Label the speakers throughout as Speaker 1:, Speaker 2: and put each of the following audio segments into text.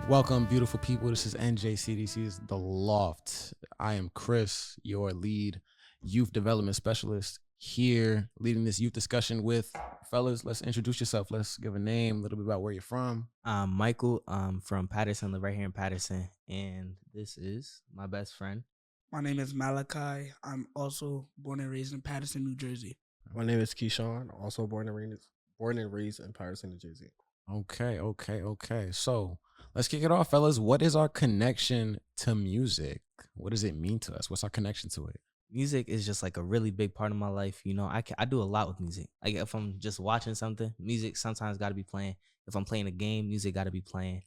Speaker 1: Welcome, beautiful people. This is NJCDC's The Loft. I am Chris, your lead youth development specialist, here leading this youth discussion with fellas. Let's introduce yourself. Let's give a name, a little bit about where you're from.
Speaker 2: I'm Michael. I'm from Patterson, live right here in Patterson, and this is my best friend.
Speaker 3: My name is Malachi. I'm also born and raised in Patterson, New Jersey.
Speaker 4: My name is Keyshawn, also born and raised in Patterson, New Jersey.
Speaker 1: Okay. So let's kick it off, fellas. What is our connection to music? What does it mean to us? What's our connection to it?
Speaker 2: Music is just like a really big part of my life. You know, I do a lot with music. Like if I'm just watching something, music sometimes got to be playing. If I'm playing a game, music got to be playing.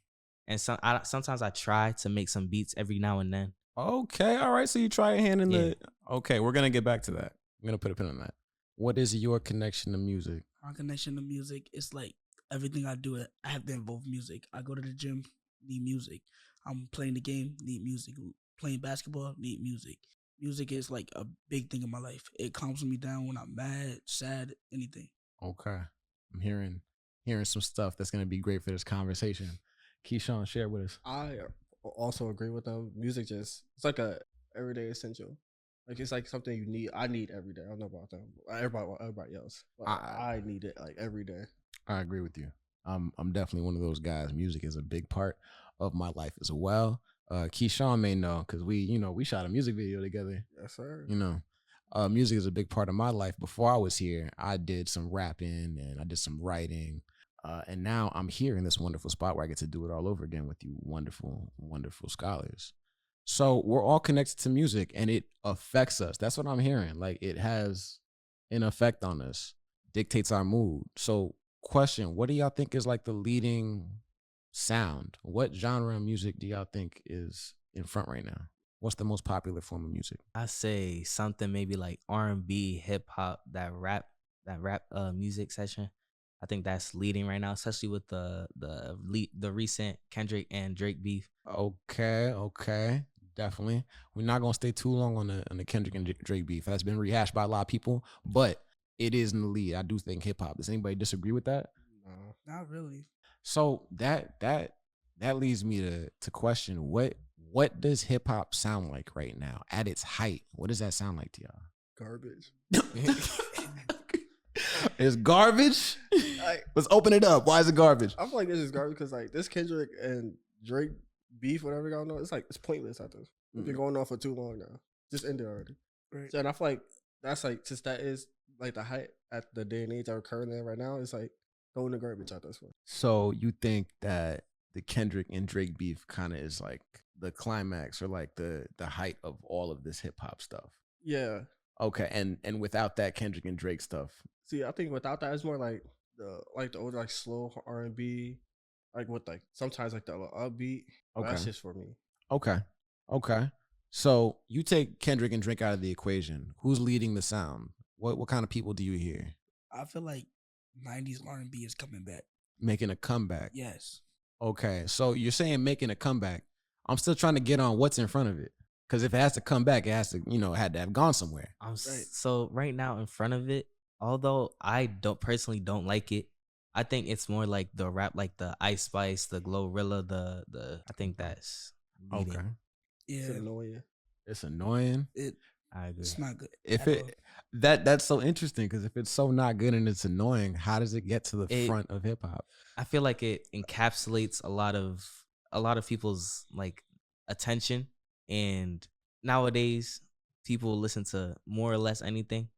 Speaker 2: And sometimes I try to make some beats every now and then.
Speaker 1: Okay, all right. So you try your hand in the. Okay, we're gonna get back to that. I'm gonna put a pin on that. What is your connection to music?
Speaker 3: My connection to music is like everything I do. I have to involve music. I go to the gym, need music. I'm playing the game, need music. Playing basketball, need music. Music is like a big thing in my life. It calms me down when I'm mad, sad, anything.
Speaker 1: Okay, I'm hearing some stuff that's gonna be great for this conversation. Keyshawn, share with us.
Speaker 4: I also agree with them. Music it's like a everyday essential. Like it's like something you need. I need every day. I don't know about them. Everybody else. But I need it like every day.
Speaker 1: I agree with you. I'm definitely one of those guys. Music is a big part of my life as well. Keyshawn may know because we shot a music video together.
Speaker 4: Yes, sir.
Speaker 1: Music is a big part of my life. Before I was here, I did some rapping and I did some writing. And now I'm here in this wonderful spot where I get to do it all over again with you wonderful, wonderful scholars. So we're all connected to music and it affects us. That's what I'm hearing. Like it has an effect on us, dictates our mood. So question, what do y'all think is like the leading sound? What genre of music do y'all think is in front right now? What's the most popular form of music?
Speaker 2: I say something maybe like R&B, hip hop, that rap music section. I think that's leading right now, especially with the recent Kendrick and Drake beef.
Speaker 1: Okay, definitely. We're not gonna stay too long on the Kendrick and Drake beef. That's been rehashed by a lot of people, but it is in the lead. I do think hip hop. Does anybody disagree with that?
Speaker 4: No.
Speaker 3: Not really.
Speaker 1: So that leads me to question what does hip hop sound like right now at its height? What does that sound like to y'all?
Speaker 4: Garbage.
Speaker 1: It's garbage. Let's open it up. Why is it garbage?
Speaker 4: I feel like this is garbage because like this Kendrick and Drake beef, whatever y'all know, it's pointless at this. It's been going on for too long now. Just end it already.
Speaker 3: Right.
Speaker 4: So, and I feel like that's like since that is like the height at the day and age that we're currently in right now, it's like throwing the garbage out this way.
Speaker 1: So you think that the Kendrick and Drake beef kind of is like the climax or like the height of all of this hip hop stuff?
Speaker 4: Yeah.
Speaker 1: Okay, and without that Kendrick and Drake stuff.
Speaker 4: See, I think without that, it's more like the older like slow R&B, like with like sometimes like the upbeat.
Speaker 1: Okay,
Speaker 4: that's just for me.
Speaker 1: Okay. So you take Kendrick and Drake out of the equation. Who's leading the sound? What kind of people do you hear
Speaker 3: I feel like 90s R&B is coming back.
Speaker 1: making a comeback?
Speaker 3: Yes.
Speaker 1: Okay, so you're saying making a comeback. I'm still trying to get on what's in front of it. Because if it has to come back, it has to, had to have gone somewhere.
Speaker 2: So right now in front of it, although I personally don't like it, I think it's more like the rap, like the Ice Spice, the Glorilla, the I think that's leading.
Speaker 1: Okay.
Speaker 3: Yeah.
Speaker 4: It's annoying.
Speaker 1: It's annoying.
Speaker 2: I agree.
Speaker 3: It's not good.
Speaker 1: If that's so interesting because if it's so not good and it's annoying, how does it get to the front of hip hop?
Speaker 2: I feel like it encapsulates a lot of people's like attention, and nowadays people listen to more or less anything.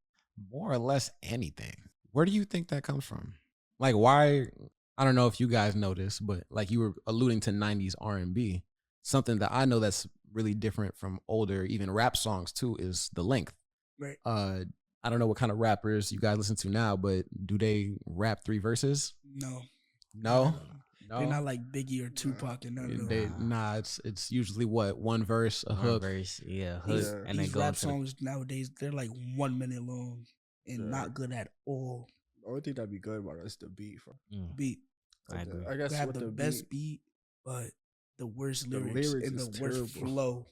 Speaker 1: More or less anything. Where do you think that comes from? Like why? I don't know if you guys know this, but like you were alluding to 90s R&B. Something that I know that's really different from older, even rap songs too, is the length.
Speaker 3: Right.
Speaker 1: I don't know what kind of rappers you guys listen to now, but do they rap 3 verses?
Speaker 3: No.
Speaker 1: No.
Speaker 3: They're not like Biggie or Tupac and none of them.
Speaker 1: It's usually what, one verse, a hook.
Speaker 2: Verse, hook, and
Speaker 3: these
Speaker 2: then
Speaker 3: rap songs nowadays, they're like 1 minute long and not good at all.
Speaker 4: The only thing that'd be good about it is the beat.
Speaker 3: Beat.
Speaker 2: I agree.
Speaker 4: I guess
Speaker 3: they have the best beat, but the worst lyrics and the worst flow.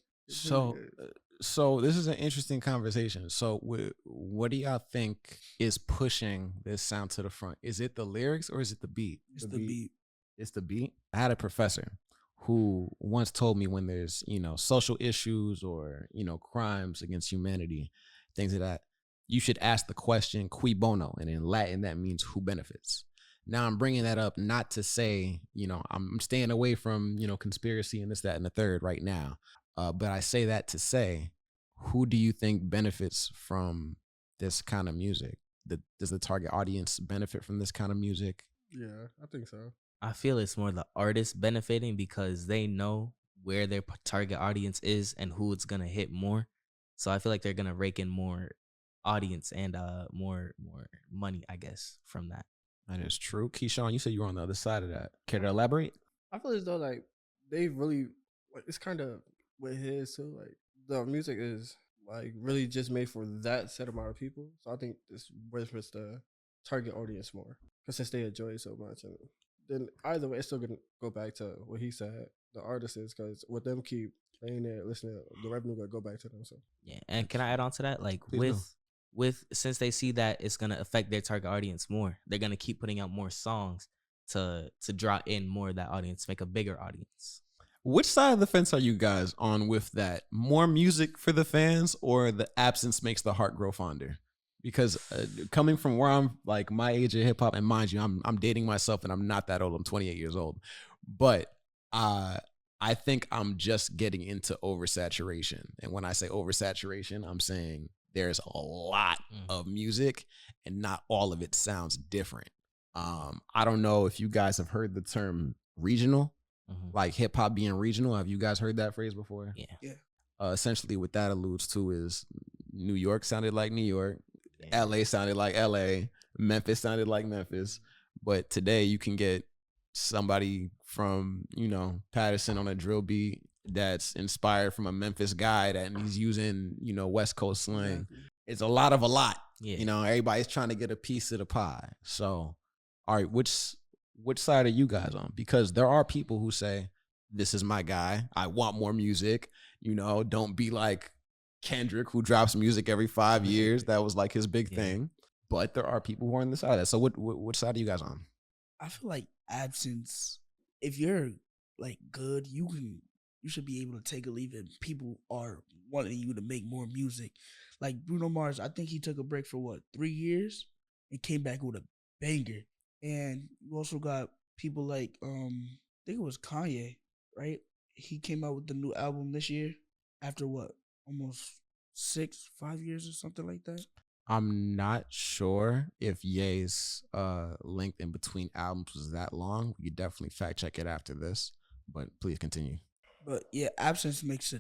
Speaker 1: So this is an interesting conversation. So what do y'all think is pushing this sound to the front? Is it the lyrics or is it the beat?
Speaker 3: It's the beat.
Speaker 1: It's the beat. I had a professor who once told me when there's, social issues or, crimes against humanity, things like that, you should ask the question, cui bono? And in Latin, that means who benefits? Now I'm bringing that up not to say, I'm staying away from, conspiracy and this, that, and the third right now. But I say that to say, who do you think benefits from this kind of music? Does the target audience benefit from this kind of music?
Speaker 4: Yeah, I think so.
Speaker 2: I feel it's more the artist benefiting because they know where their target audience is and who it's gonna hit more. So I feel like they're gonna rake in more audience and more money, I guess, from that.
Speaker 1: That is true. Keyshawn, you said you were on the other side of that. Care to elaborate?
Speaker 4: I feel as though like they really it's kind of with his too. Like the music is like really just made for that set amount of people. So I think this benefits the target audience more because since they enjoy it so much, and then either way, it's still gonna go back to what he said. The artist is because with them keep playing it, listening, the revenue gonna go back to them. So
Speaker 2: yeah, and can I add on to that? Like
Speaker 1: Please
Speaker 2: with since they see that it's gonna affect their target audience more, they're gonna keep putting out more songs to draw in more of that audience, make a bigger audience.
Speaker 1: Which side of the fence are you guys on with that? More music for the fans, or the absence makes the heart grow fonder? Because coming from where I'm, like my age of hip hop, and mind you, I'm dating myself, and I'm not that old. I'm 28 years old, but I think I'm just getting into oversaturation. And when I say oversaturation, I'm saying there's a lot of music, and not all of it sounds different. I don't know if you guys have heard the term regional. Like hip hop being regional. Have you guys heard that phrase before?
Speaker 2: Yeah.
Speaker 1: Essentially, what that alludes to is New York sounded like New York, LA sounded like LA, Memphis sounded like Memphis. But today, you can get somebody from Patterson on a drill beat that's inspired from a Memphis guy that he's using West Coast slang.
Speaker 3: Exactly.
Speaker 1: It's a lot of a lot.
Speaker 2: Yeah.
Speaker 1: Everybody's trying to get a piece of the pie. So, all right, which side are you guys on? Because there are people who say, this is my guy. I want more music. Don't be like Kendrick, who drops music every 5 years. That was like his big thing. But there are people who are on the side of that. So which side are you guys on?
Speaker 3: I feel like absence, if you're like good, you should be able to take a leave, and people are wanting you to make more music. Like Bruno Mars, I think he took a break for 3 years and came back with a banger. And you also got people like I think it was Kanye, right? He came out with the new album this year after almost 5 years or something like that.
Speaker 1: I'm not sure if Ye's length in between albums was that long. We could definitely fact check it after this, but please continue.
Speaker 3: But yeah, absence makes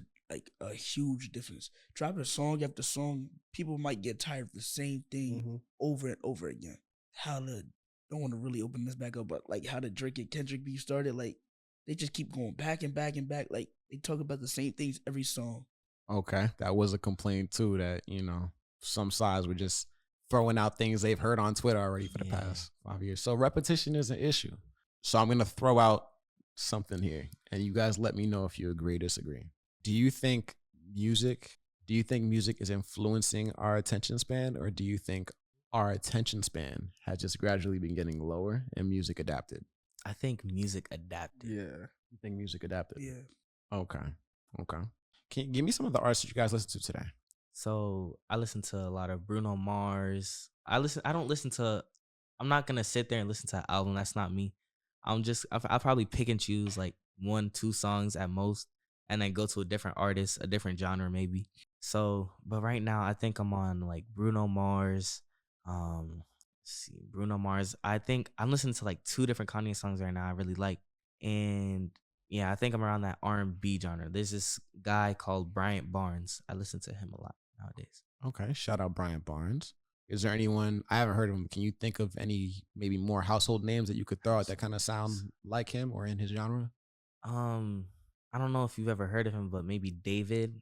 Speaker 3: a huge difference. Dropping song after song, people might get tired of the same thing over and over again. Don't want to really open this back up, but like how the Drake and Kendrick beef started, like they just keep going back and back and back. Like they talk about the same things every song.
Speaker 1: Okay, that was a complaint too, that some sides were just throwing out things they've heard on Twitter already for the past 5 years. So repetition is an issue. So I'm gonna throw out something here, and you guys let me know if you agree or disagree. Do you think music is influencing our attention span, or do you think our attention span has just gradually been getting lower and music adapted?
Speaker 2: I think music adapted.
Speaker 4: yeah,
Speaker 1: You think music adapted?
Speaker 3: Yeah.
Speaker 1: Okay. Can you give me some of the artists that you guys listen to today?
Speaker 2: So I listen to a lot of Bruno Mars. I'm not gonna sit there and listen to an album. That's not me. I'll probably pick and choose like 1-2 songs at most, and then go to a different artist, a different genre maybe. So, but right now I think I'm on like Bruno Mars. Bruno Mars. I think I'm listening to like 2 different Kanye songs right now I really like. And yeah, I think I'm around that R&B genre. There's this guy called Bryant Barnes. I listen to him a lot nowadays.
Speaker 1: Okay, shout out Bryant Barnes. Is there anyone, I haven't heard of him, can you think of any maybe more household names that you could throw out that kind of sound like him or in his genre?
Speaker 2: I don't know if you've ever heard of him, but maybe David.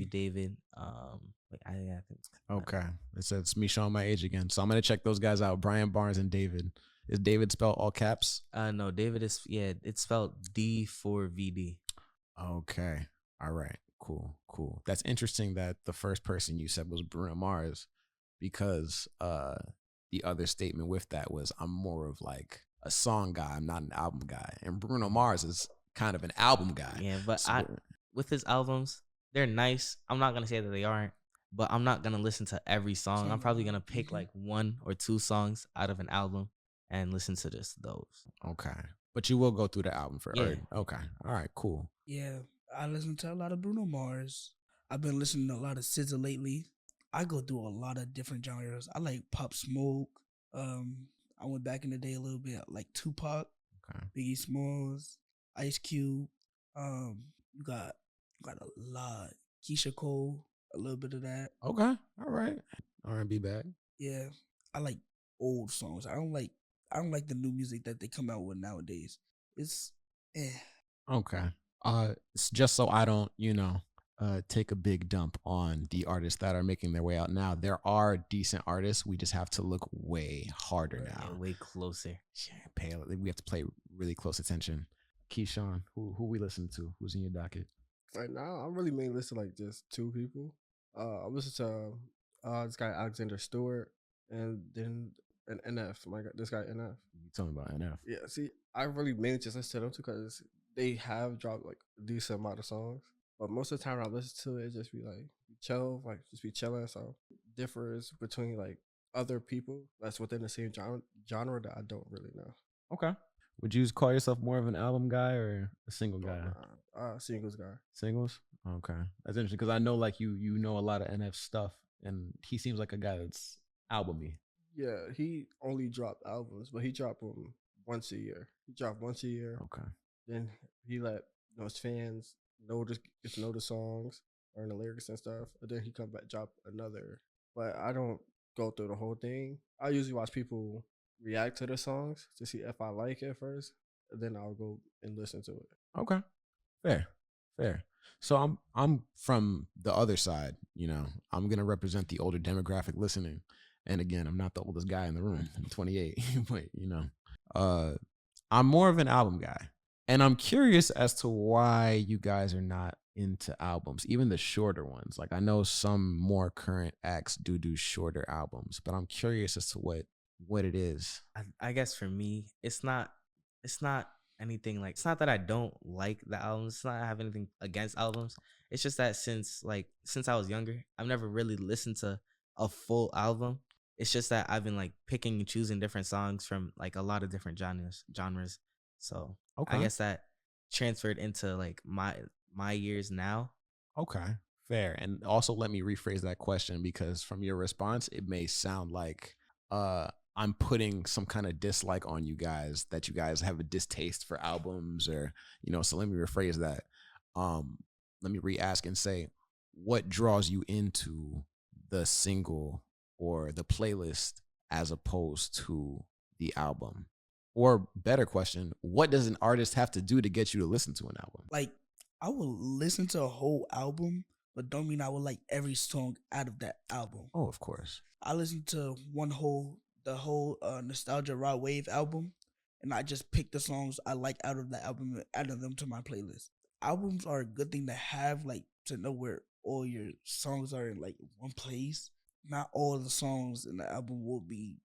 Speaker 2: David. I think.
Speaker 1: Okay, it's me showing my age again. So I'm gonna check those guys out. Bryant Barnes and David. Is David spelled all caps?
Speaker 2: No, David is it's spelled D4VD.
Speaker 1: Okay, all right, cool. That's interesting that the first person you said was Bruno Mars, because the other statement with that was I'm more of like a song guy. I'm not an album guy, and Bruno Mars is kind of an album guy.
Speaker 2: Yeah, but
Speaker 1: So,
Speaker 2: with his albums, they're nice. I'm not gonna say that they aren't, but I'm not gonna listen to every song. I'm probably gonna pick like 1 or 2 songs out of an album and listen to just those.
Speaker 1: okay, but you will go through the album for
Speaker 2: Yeah.
Speaker 1: okay, all right, cool.
Speaker 3: Yeah, I listen to a lot of Bruno Mars. I've been listening to a lot of SZA lately. I go through a lot of different genres. I like Pop Smoke. I went back in the day a little bit, like Tupac,
Speaker 1: Okay,
Speaker 3: Biggie Smalls, Ice Cube. You got a lot. Keisha Cole, a little bit of that.
Speaker 1: okay, all right. R&B bag.
Speaker 3: Yeah, I like old songs. I don't like the new music that they come out with nowadays. It's
Speaker 1: Okay. Just so I don't, take a big dump on the artists that are making their way out now. There are decent artists. We just have to look way harder now.
Speaker 2: Yeah, way closer.
Speaker 1: We have to pay really close attention. Keyshawn, who we listen to? Who's in your docket?
Speaker 4: Right now, I'm really mainly listening to like just 2 people. I listen to this guy Alexander Stewart, and then an NF. This guy NF.
Speaker 1: You tell me about NF.
Speaker 4: Yeah, see, I really mainly just listen to them too because they have dropped like a decent amount of songs. But most of the time when I listen to it, just be like chill, like just be chilling. So differs between like other people that's within the same genre that I don't really know.
Speaker 1: Okay. Would you call yourself more of an album guy or a single guy?
Speaker 4: Singles guy.
Speaker 1: Singles? Okay. That's interesting because I know like you know a lot of NF stuff and he seems like a guy that's albumy.
Speaker 4: Yeah, he only dropped albums, but he dropped them once a year. He dropped once a year.
Speaker 1: Okay.
Speaker 4: Then he let his fans get to know the songs, learn the lyrics and stuff. And then he come back drop another. But I don't go through the whole thing. I usually watch people react to the songs to see if I like it first, and then I'll go and listen to it.
Speaker 1: Okay. Fair. So I'm from the other side, I'm gonna represent the older demographic listening. And again, I'm not the oldest guy in the room. I'm 28, but I'm more of an album guy. And I'm curious as to why you guys are not into albums, even the shorter ones. Like I know some more current acts do shorter albums, but I'm curious as to what it is.
Speaker 2: I guess for me, it's not anything like, it's not that I don't like the albums. It's not I have anything against albums. It's just that since I was younger, I've never really listened to a full album. It's just that I've been like picking and choosing different songs from like a lot of different genres. So
Speaker 1: Okay.
Speaker 2: I guess that transferred into like my years now.
Speaker 1: Okay, fair. And also let me rephrase that question because from your response, it may sound like I'm putting some kind of dislike on you guys, that you guys have a distaste for albums or, so let me rephrase that. Let me re-ask and say, what draws you into the single or the playlist as opposed to the album? Or better question, what does an artist have to do to get you to listen to an album?
Speaker 3: like I will listen to a whole album, but don't mean I will like every song out of that album.
Speaker 1: Oh, of course.
Speaker 3: I listen to the whole Nostalgia Raw Wave album, and I just pick the songs I like out of that album and add them to my playlist. Albums are a good thing to have, like to know where all your songs are in like one place. Not all the songs in the album will be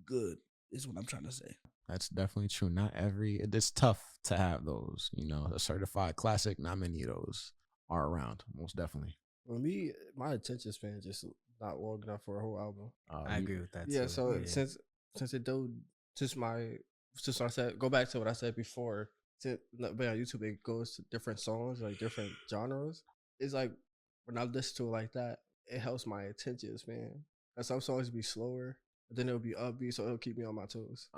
Speaker 3: good, is what I'm trying to say.
Speaker 1: That's definitely true. It's tough to have those, a certified classic. Not many of those are around, most definitely.
Speaker 4: For me, my attention span just not long enough for a whole album.
Speaker 2: I agree with that.
Speaker 4: Yeah,
Speaker 2: too.
Speaker 4: so since I said, go back to what I said before, since on YouTube it goes to different songs, like different genres. It's like when I listen to it like that, it helps my attention span. And some songs be slower, but then it'll be upbeat, so it'll keep me on my toes.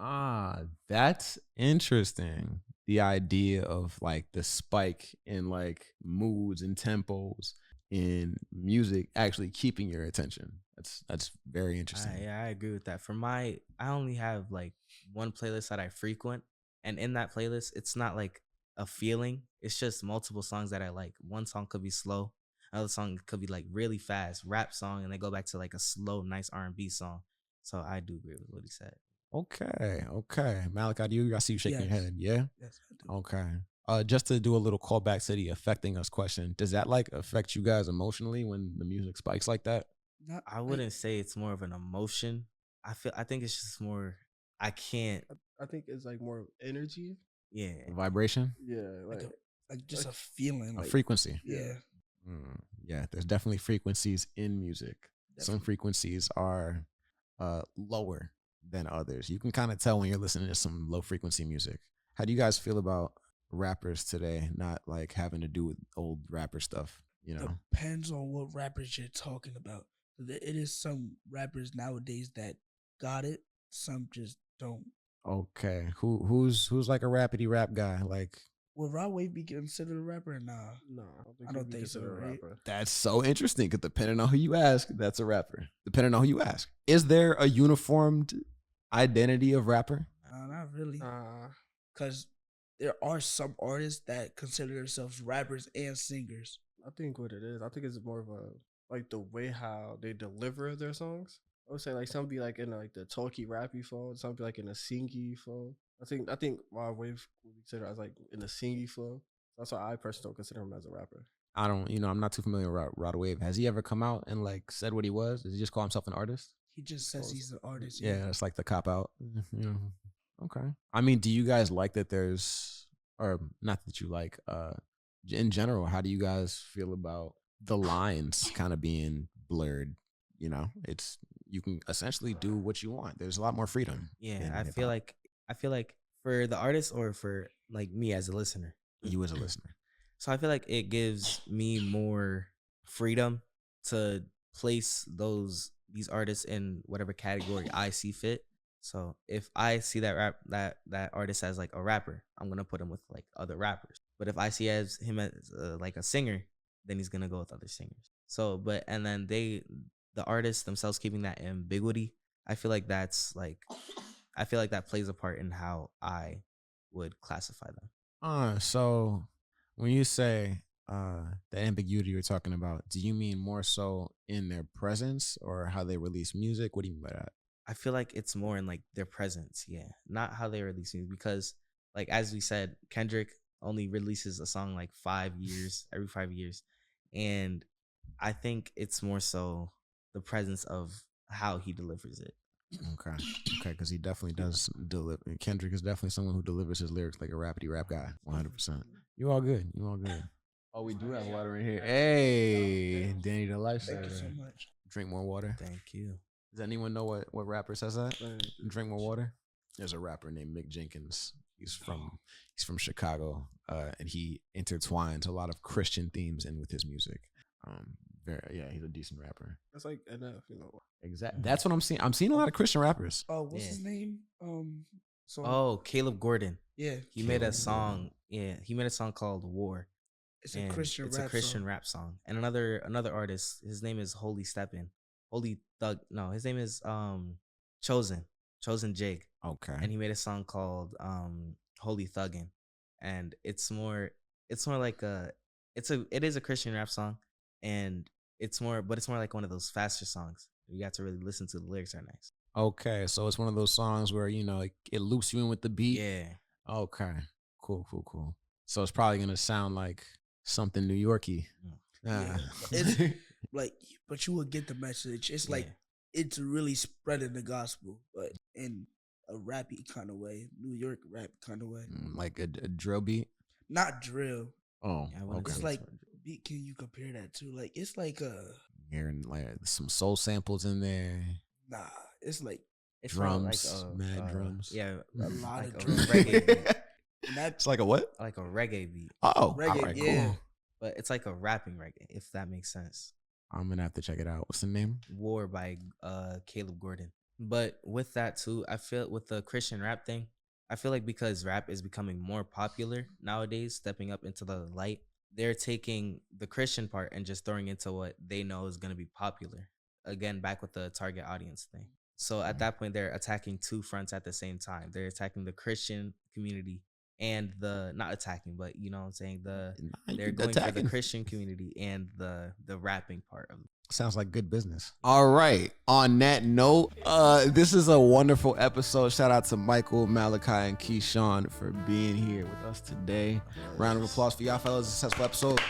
Speaker 1: That's interesting. The idea of like the spike in like moods and tempos in music actually keeping your attention. That's very interesting.
Speaker 2: I agree with that. I only have like one playlist that I frequent, and in that playlist, it's not like a feeling. It's just multiple songs that I like. One song could be slow, another song could be like really fast, rap song, and they go back to like a slow, nice R&B song. So I do agree with what he said.
Speaker 1: Okay. Malachi, I see you shaking your
Speaker 3: Yes.
Speaker 1: head. Yeah?
Speaker 3: Yes, I do.
Speaker 1: Okay. Just to do a little callback to the affecting us question, does that like affect you guys emotionally when the music spikes like that?
Speaker 2: I wouldn't say it's more of an emotion. I think it's just more, I can't.
Speaker 4: I think it's like more energy.
Speaker 2: Yeah.
Speaker 1: Vibration?
Speaker 4: Yeah, like
Speaker 3: like just a feeling,
Speaker 1: A
Speaker 3: like
Speaker 1: frequency.
Speaker 3: yeah,
Speaker 1: Yeah, there's definitely frequencies in music. Some
Speaker 3: definitely.
Speaker 1: frequencies are lower than others. You can kind of tell when you're listening to some low frequency music. How do you guys feel about rappers today not like having to do with old rapper stuff? You know,
Speaker 3: Depends on what rappers you're talking about. It is some rappers nowadays that got it, some just don't.
Speaker 1: okay, who's like a rapidy rap guy? Like
Speaker 3: Will Rod Wave be considered a rapper? Nah,
Speaker 4: No, I don't think,
Speaker 3: I don't
Speaker 4: he'd be
Speaker 3: think so,
Speaker 4: considered a
Speaker 3: right?
Speaker 4: rapper.
Speaker 1: that's so interesting because depending on who you ask, that's a rapper. Depending on who you ask, is there a uniformed identity of rapper?
Speaker 3: Not really,
Speaker 4: Uh,
Speaker 3: because there are some artists that consider themselves rappers and singers.
Speaker 4: I think what it is, I think it's more of a like the way how they deliver their songs. I would say like some be like in like the talky rappy flow, some be like in a singy flow. I think Rod Wave would be considered as like in the singy flow. That's why I personally don't consider him as a rapper.
Speaker 1: I don't, I'm not too familiar with Rod Wave. Has he ever come out and like said what he was? Does he just call himself an artist?
Speaker 3: He just says he's an artist.
Speaker 1: Yeah, it's like the cop out. Okay. I mean, do you guys like that there's, or not that you like, in general, how do you guys feel about the lines kind of being blurred? You know, you can essentially do what you want. There's a lot more freedom.
Speaker 2: Yeah,
Speaker 1: in
Speaker 2: I
Speaker 1: hip-hop.
Speaker 2: feel like for the artist or for like me as a listener.
Speaker 1: You as a listener.
Speaker 2: So I feel like it gives me more freedom to place these artists in whatever category I see fit. So if I see that artist as like a rapper, I'm gonna put him with like other rappers. But if I see him as like a singer, then he's gonna go with other singers. So and then the artists themselves keeping that ambiguity, I feel like that plays a part in how I would classify them.
Speaker 1: So when you say the ambiguity you're talking about, do you mean more so in their presence or how they release music? What do you mean by that?
Speaker 2: I feel like it's more in like their presence, yeah, not how they release music. Because like as we said, Kendrick only releases a song like every 5 years, and I think it's more so the presence of how he delivers it.
Speaker 1: Okay, because he definitely does deliver. Kendrick is definitely someone who delivers his lyrics like a rapidy rap guy, 100%. You all good. Oh, we do have water in here. Hey, Danny the
Speaker 3: Thank you
Speaker 1: lifesaver.
Speaker 3: so much.
Speaker 1: Drink more water.
Speaker 2: Thank you.
Speaker 1: Does anyone know what rapper says that?
Speaker 4: Thank you.
Speaker 1: Drink more water. There's a rapper named Mick Jenkins. He's from Chicago, and he intertwines a lot of Christian themes in with his music. He's a decent rapper.
Speaker 4: That's like enough, you know.
Speaker 1: Exactly. That's what I'm seeing. I'm seeing a lot of Christian rappers.
Speaker 3: Oh, what's
Speaker 2: Yeah.
Speaker 3: his name?
Speaker 2: Caleb Gordon.
Speaker 3: Yeah,
Speaker 2: He made a song. Yeah, he made a song called War.
Speaker 3: it's a
Speaker 2: and
Speaker 3: Christian
Speaker 2: It's
Speaker 3: rap
Speaker 2: a Christian
Speaker 3: song.
Speaker 2: rap song. And another artist, his name is Holy Steppin. Holy Thug. No, his name is Chosen Jig.
Speaker 1: Okay.
Speaker 2: And he made a song called Holy Thuggin. And it's more like it is a Christian rap song, and it's more like one of those faster songs. You got to really listen to the lyrics are nice.
Speaker 1: Okay, so it's one of those songs where it loops you in with the beat.
Speaker 2: Yeah.
Speaker 1: Okay. Cool. So it's probably gonna sound like something New Yorky.
Speaker 3: Yeah.
Speaker 1: Ah.
Speaker 3: It's like, but you will get the message. It's like
Speaker 2: Yeah.
Speaker 3: it's really spreading the gospel, but in a rappy kind of way, New York rap kind of way.
Speaker 1: Like a drill beat.
Speaker 3: Not drill.
Speaker 1: Oh,
Speaker 2: Yeah, I wouldn't
Speaker 1: okay.
Speaker 3: It's
Speaker 2: say
Speaker 3: like,
Speaker 2: so.
Speaker 3: can you compare that to? Like, it's like
Speaker 1: Hearing like some soul samples in there.
Speaker 3: nah. It's like
Speaker 2: It's more
Speaker 1: Drums, mad drums.
Speaker 2: Yeah,
Speaker 3: a lot
Speaker 2: like
Speaker 3: of
Speaker 2: a
Speaker 3: drums.
Speaker 2: reggae beat.
Speaker 3: And that
Speaker 1: It's like a what?
Speaker 2: Like a reggae beat.
Speaker 1: Oh,
Speaker 3: reggae,
Speaker 1: all right,
Speaker 3: yeah.
Speaker 1: cool.
Speaker 2: But it's like a rapping reggae, if that makes sense.
Speaker 1: I'm gonna have to check it out. What's the name?
Speaker 2: War by Caleb Gordon. But with that too, I feel with the Christian rap thing, I feel like because rap is becoming more popular nowadays, stepping up into the light, they're taking the Christian part and just throwing into what they know is going to be popular. Again, back with the target audience thing. So at that point, they're attacking two fronts at the same time. They're attacking the Christian community and not attacking, but you know what I'm saying? They're going for the Christian community and the rapping part of it.
Speaker 1: Sounds like good business. All right. On that note, this is a wonderful episode. Shout out to Michael, Malachi, and Keyshawn for being here with us today. Round of applause for y'all fellas. Successful episode.